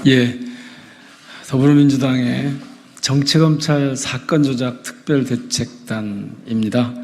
예, 더불어민주당의 정치검찰 사건조작 특별대책단입니다.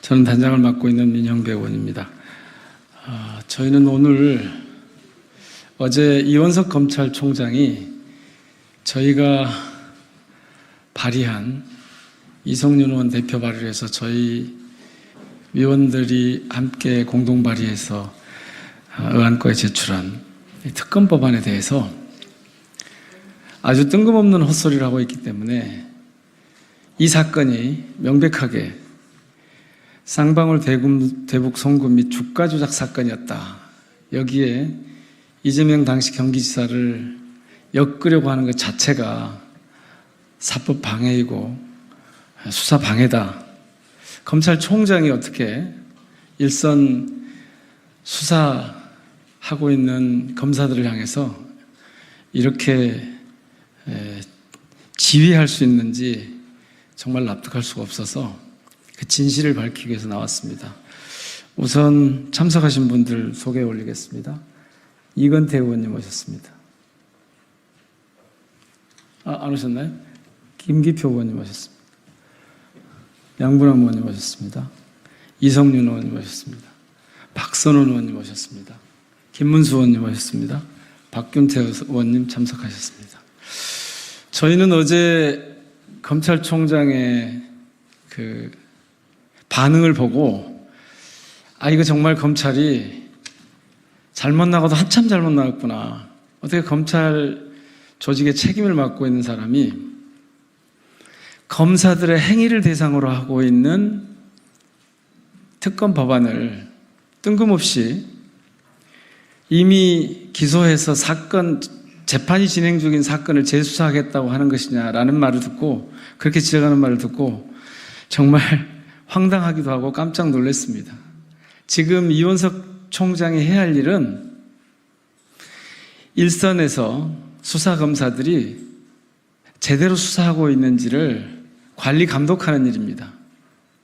저는 단장을 맡고 있는 민형배 의원입니다. 저희는 오늘 어제 이원석 검찰총장이 저희가 발의한 이성윤 의원 대표 발의를 해서 저희 위원들이 함께 공동 발의해서 의안과에 제출한 특검 법안에 대해서 아주 뜬금없는 헛소리를 하고 있기 때문에 이 사건이 명백하게 쌍방울 대북 송금 및 주가 조작 사건이었다. 여기에 이재명 당시 경기지사를 엮으려고 하는 것 자체가 사법 방해이고 수사 방해다. 검찰총장이 어떻게 일선 수사하고 있는 검사들을 향해서 이렇게 지휘할 수 있는지 정말 납득할 수가 없어서 그 진실을 밝히기 위해서 나왔습니다. 우선 참석하신 분들 소개해 올리겠습니다. 이건태 의원님 오셨습니다. 안 오셨나요? 김기표 의원님 오셨습니다. 양분남 의원님 오셨습니다. 이성윤 의원님 오셨습니다. 박선원 의원님 오셨습니다. 김문수 의원님 오셨습니다. 박균태 의원님 참석하셨습니다. 저희는 어제 검찰총장의 그 반응을 보고 이거 정말 검찰이 잘못 나가도 한참 잘못 나갔구나. 어떻게 검찰 조직의 책임을 맡고 있는 사람이 검사들의 행위를 대상으로 하고 있는 특검 법안을 뜬금없이 이미 기소해서 재판이 진행 중인 사건을 재수사하겠다고 하는 것이냐라는 말을 듣고, 그렇게 지적하는 말을 듣고 정말 황당하기도 하고 깜짝 놀랐습니다. 지금 이원석 총장이 해야 할 일은 일선에서 수사검사들이 제대로 수사하고 있는지를 관리 감독하는 일입니다.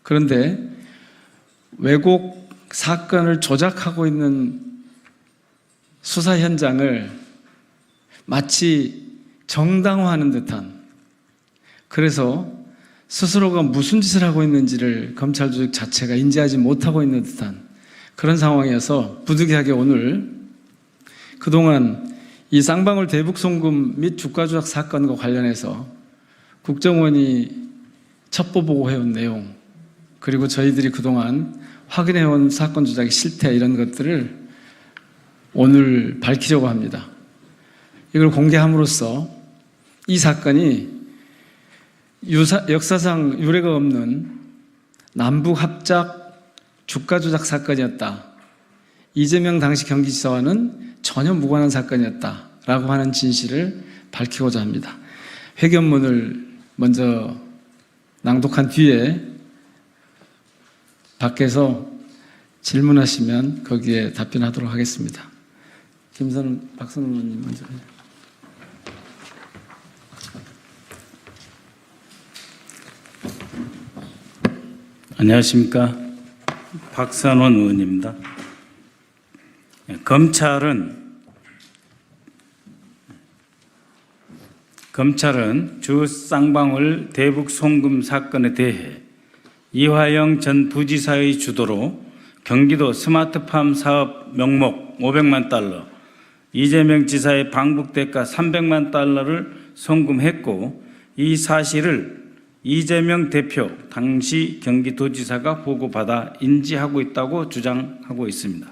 그런데 왜곡 사건을 조작하고 있는 수사 현장을 마치 정당화하는 듯한, 그래서 스스로가 무슨 짓을 하고 있는지를 검찰 조직 자체가 인지하지 못하고 있는 듯한 그런 상황이어서 부득이하게 오늘 그동안 이 쌍방울 대북 송금 및 주가 조작 사건과 관련해서 국정원이 첩보 보고해온 내용, 그리고 저희들이 그동안 확인해온 사건 조작의 실태, 이런 것들을 오늘 밝히려고 합니다. 이걸 공개함으로써 이 사건이 역사상 유례가 없는 남북 합작 주가 조작 사건이었다. 이재명 당시 경기지사와는 전혀 무관한 사건이었다라고 하는 진실을 밝히고자 합니다. 회견문을 먼저 낭독한 뒤에 밖에서 질문하시면 거기에 답변하도록 하겠습니다. 박선원 의원님 먼저. 안녕하십니까. 박선원 의원입니다. 검찰은 주 쌍방울 대북 송금 사건에 대해 이화영 전 부지사의 주도로 경기도 스마트팜 사업 명목 500만 달러, 이재명 지사의 방북 대가 300만 달러를 송금했고, 이 사실을 이재명 대표 당시 경기도지사가 보고받아 인지하고 있다고 주장하고 있습니다.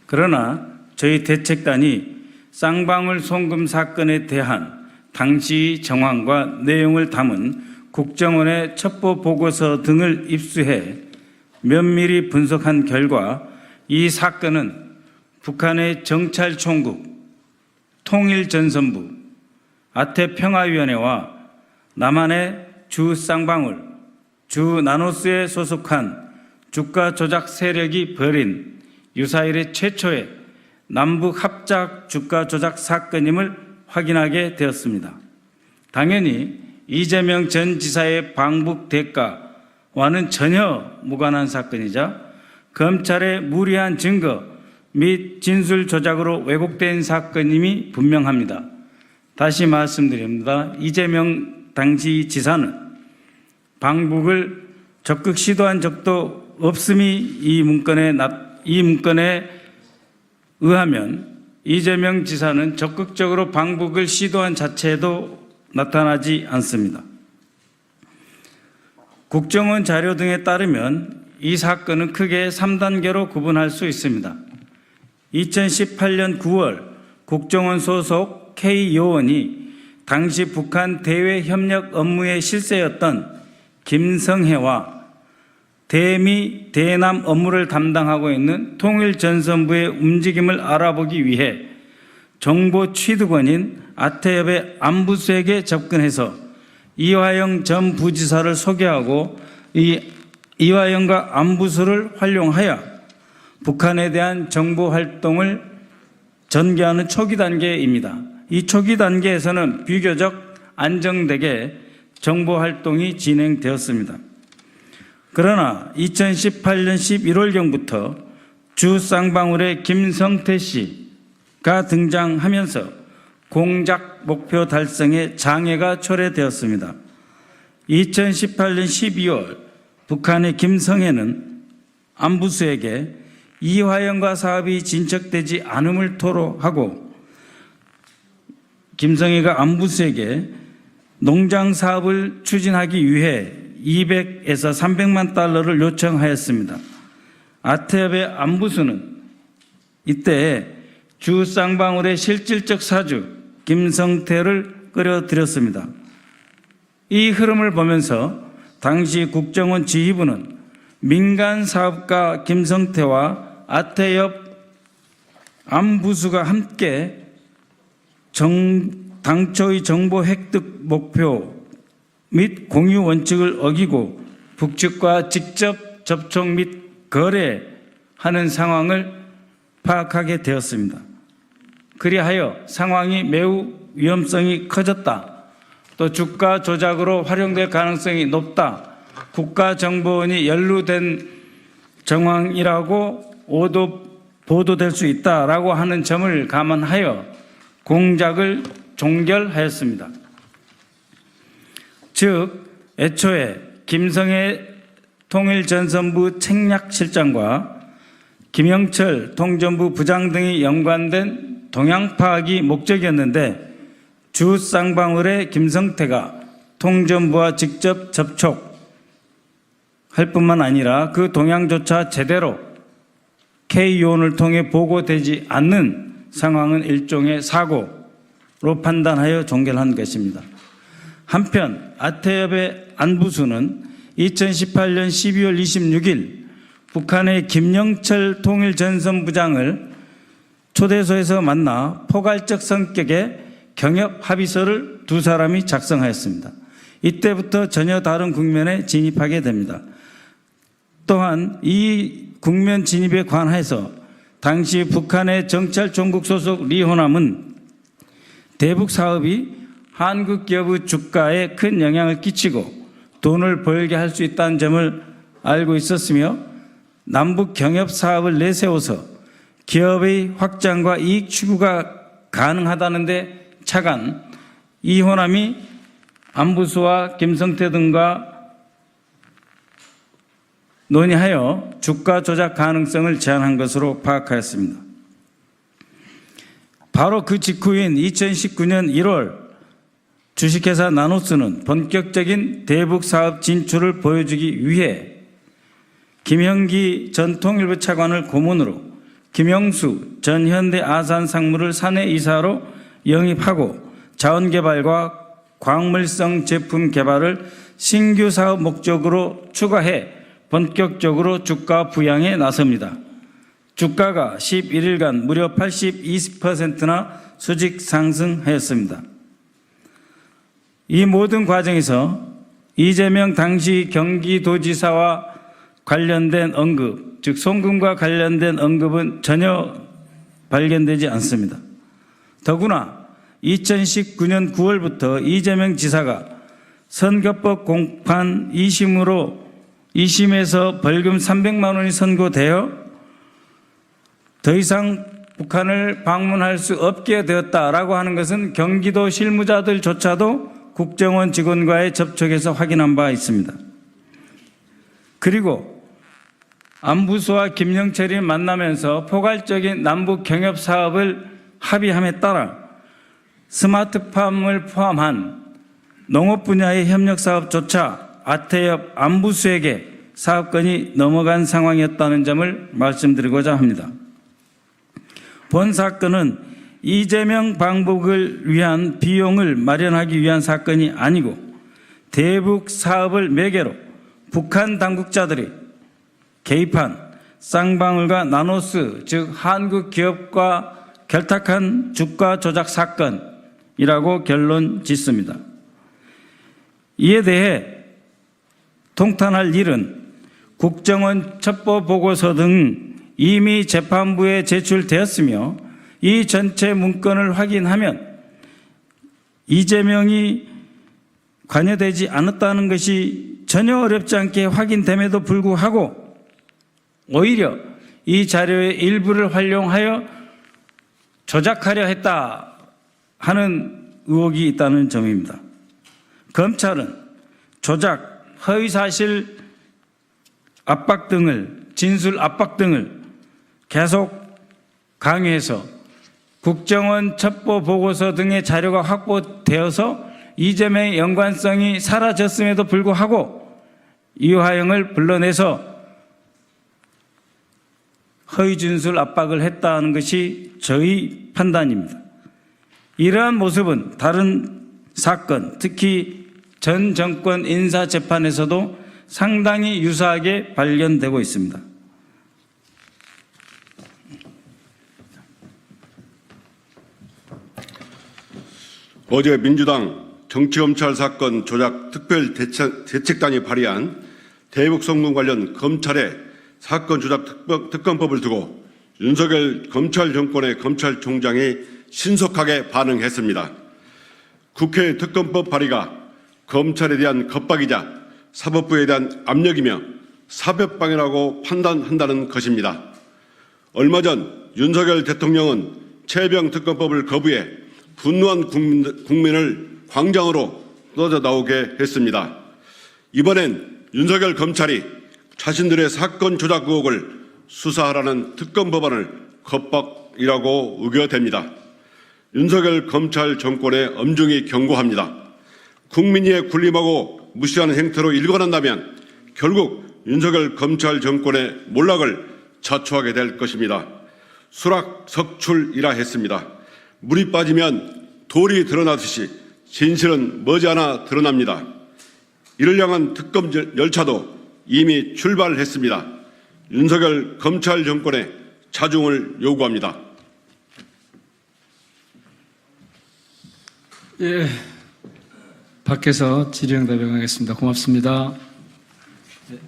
그러나 저희 대책단이 쌍방울 송금 사건에 대한 당시 정황과 내용을 담은 국정원의 첩보 보고서 등을 입수해 면밀히 분석한 결과 이 사건은 북한의 정찰총국, 통일전선부, 아태평화위원회와 남한의 주 쌍방울, 주 나노스에 소속한 주가 조작 세력이 벌인 유사일의 최초의 남북 합작 주가 조작 사건임을 확인하게 되었습니다. 당연히 이재명 전 지사의 방북 대가와는 전혀 무관한 사건이자 검찰의 무리한 증거 및 진술 조작으로 왜곡된 사건임이 분명합니다. 다시 말씀드립니다. 이재명 당시 지사는 방북을 적극 시도한 적도 없음이 이 문건에 의하면 이재명 지사는 적극적으로 방북을 시도한 자체도 나타나지 않습니다. 국정원 자료 등에 따르면 이 사건은 크게 3단계로 구분할 수 있습니다. 2018년 9월 국정원 소속 K 요원이 당시 북한 대외 협력 업무의 실세였던 김성혜와 대미 대남 업무를 담당하고 있는 통일전선부의 움직임을 알아보기 위해 정보 취득원인 아태협의 안부수에게 접근해서 이화영 전 부지사를 소개하고 이 이화영과 안부수를 활용하여 북한에 대한 정보 활동을 전개하는 초기 단계입니다. 이 초기 단계에서는 비교적 안정되게 정보 활동이 진행되었습니다. 그러나 2018년 11월경부터 주 쌍방울의 김성태 씨가 등장하면서 공작 목표 달성에 장애가 초래되었습니다. 2018년 12월 북한의 김성애는 안부수에게 이화영과 사업이 진척되지 않음을 토로하고 김성애가 안부수에게 농장 사업을 추진하기 위해 200에서 300만 달러를 요청하였습니다. 아태협의 안부수는 이때 주 쌍방울의 실질적 사주 김성태를 끌어들였습니다. 이 흐름을 보면서 당시 국정원 지휘부는 민간 사업가 김성태와 아태협 안부수가 함께 당초의 정보 획득 목표 및 공유 원칙을 어기고 북측과 직접 접촉 및 거래하는 상황을 파악하게 되었습니다. 그리하여 상황이 매우 위험성이 커졌다. 또 주가 조작으로 활용될 가능성이 높다. 국가정보원이 연루된 정황이라고 보도될 수 있다라고 하는 점을 감안하여 공작을 종결하였습니다. 즉 애초에 김성애 통일전선부 책략실장과 김영철 통전부 부장 등이 연관된 동향 파악이 목적이었는데 주 쌍방울의 김성태가 통전부와 직접 접촉할 뿐만 아니라 그 동향조차 제대로 K요원을 통해 보고되지 않는 상황은 일종의 사고로 판단하여 종결한 것입니다. 한편 아태협의 안부수는 2018년 12월 26일 북한의 김영철 통일전선부장을 초대소에서 만나 포괄적 성격의 경협 합의서를 두 사람이 작성하였습니다. 이때부터 전혀 다른 국면에 진입하게 됩니다. 또한 이 국면 진입에 관해서 당시 북한의 정찰 종국 소속 리호남은 대북 사업이 한국 기업의 주가에 큰 영향을 끼치고 돈을 벌게 할 수 있다는 점을 알고 있었으며 남북 경협 사업을 내세워서 기업의 확장과 이익 추구가 가능하다는 데 차관 이호남이 안부수와 김성태 등과 논의하여 주가 조작 가능성을 제안한 것으로 파악하였습니다. 바로 그 직후인 2019년 1월 주식회사 나노스는 본격적인 대북 사업 진출을 보여주기 위해 김형기 전 통일부 차관을 고문으로 김영수 전 현대 아산상무를 사내이사로 영입하고 자원개발과 광물성 제품 개발을 신규 사업 목적으로 추가해 본격적으로 주가 부양에 나섭니다. 주가가 11일간 무려 82%나 수직 상승하였습니다. 이 모든 과정에서 이재명 당시 경기도지사와 관련된 언급, 즉 송금과 관련된 언급은 전혀 발견되지 않습니다. 더구나 2019년 9월부터 이재명 지사가 선거법 공판 2심에서 벌금 300만 원이 선고되어 더 이상 북한을 방문할 수 없게 되었다라고 하는 것은 경기도 실무자들조차도 국정원 직원과의 접촉에서 확인한 바 있습니다. 그리고 안부수와 김영철이 만나면서 포괄적인 남북 경협 사업을 합의함에 따라 스마트팜을 포함한 농업 분야의 협력 사업조차 아태엽 안부수에게 사업권이 넘어간 상황이었다는 점을 말씀드리고자 합니다. 본 사건은 이재명 방북을 위한 비용을 마련하기 위한 사건이 아니고 대북 사업을 매개로 북한 당국자들이 개입한 쌍방울과 나노스, 즉 한국 기업과 결탁한 주가 조작 사건이라고 결론 짓습니다. 이에 대해 통탄할 일은 국정원 첩보 보고서 등 이미 재판부에 제출되었으며 이 전체 문건을 확인하면 이재명이 관여되지 않았다는 것이 전혀 어렵지 않게 확인됨에도 불구하고 오히려 이 자료의 일부를 활용하여 조작하려 했다 하는 의혹이 있다는 점입니다. 검찰은 조작, 허위사실 압박 등을, 진술 압박 등을 계속 강요해서 국정원 첩보 보고서 등의 자료가 확보되어서 이재명의 연관성이 사라졌음에도 불구하고 이화영을 불러내서 허위 진술 압박을 했다는 것이 저희 판단입니다. 이러한 모습은 다른 사건, 특히 전 정권 인사재판에서도 상당히 유사하게 발견되고 있습니다. 어제 민주당 정치검찰 사건 조작 특별대책단이 발의한 대북송금 관련 검찰의 사건 조작 특검법을 두고 윤석열 검찰 정권의 검찰총장이 신속하게 반응했습니다. 국회 특검법 발의가 검찰에 대한 겁박이자 사법부에 대한 압력이며 사법방해라고 판단한다는 것입니다. 얼마 전 윤석열 대통령은 최병 특검법을 거부해 분노한 국민을 광장으로 쏟아져 나오게 했습니다. 이번엔 윤석열 검찰이 자신들의 사건 조작 의혹을 수사하라는 특검 법안을 겁박이라고 우겨댑니다. 윤석열 검찰 정권에 엄중히 경고합니다. 국민의 군림하고 무시하는 행태로 일관한다면 결국 윤석열 검찰 정권의 몰락을 자초하게 될 것입니다. 수락석출이라 했습니다. 물이 빠지면 돌이 드러나듯이 진실은 머지않아 드러납니다. 이를 향한 특검 열차도 이미 출발했습니다. 윤석열 검찰 정권의 자중을 요구합니다. 예, 밖에서 질의응 답변하겠습니다. 고맙습니다. 네.